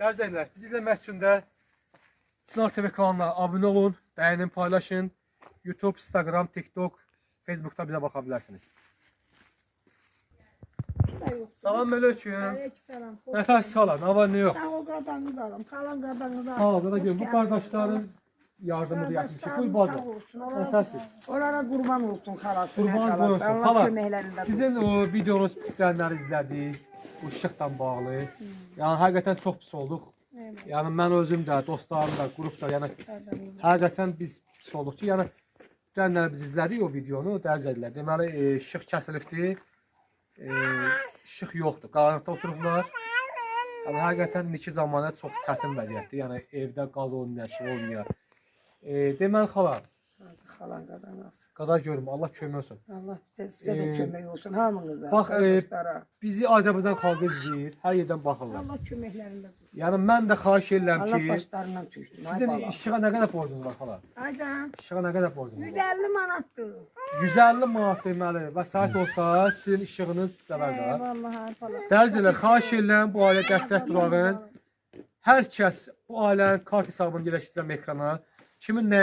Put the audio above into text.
Dərəcəklər, bizi izləmək üçün də Çınar TV kanalına abunə olun, bəyənin, paylaşın. YouTube, Instagram, TikTok, Facebook'ta bizə baxa bilərsiniz. Salam aleyküm. Aleykümselam. Nətər salam, nə var, nə yox? Sağ ol qadanınızı alım, kalan qadanınızı alım. Sağ ol, da görüm, bu qardaşların yardımı yapmışıq. Buyur bacı. Nətərsiz? Onlara qurban olsun xalası. Qurban olsun. Allah Xala, köməklərində. sizin o videonuz bitlənləri izlədik. Bu işıqla bağlı. Yəni, həqiqətən çox pis olduq. Yəni, mən özüm də, dostlarım da, qrup da, yəni, həqiqətən biz pis olduq ki, yəni, bitlənləri biz izlədik o videonu, dərəcəklər. Deməli, işıq kəsilibdir. İşıq yoxdur, qaranlıqda oturublar. Yəni, həqiqətən indiki zamanə çox çətin vəziyyətdir. Yəni, evdə qaz olmuyor, işıq olmuyor. Deməli, xala, Xalan qadanız. qadar görüm, Allah kömək olsun. Allah sizə də kömək olsun hamınıza. Bax, qardaşlara. bizi Azərbaycan xalqı izləyir, hər yerdən baxırlar. Allah köməklərində dursun. Yəni, mən də xahiş edirəm Allah ki, başlarından düşsün. sizin işığa nə qədər borcunuz var, xala? Aycan, İşığa nə qədər borcunuz var? 150 manatdır. 150 manat deməli, vəsait olsa, sizin işığınız dəvərdar. Vallahi falan. Dərəcələr, xahiş edirəm bu ailə dəstək durağın. Hər kəs bu ailənin kart hesabını yerləşdirəcəm ekrana. Kimin nə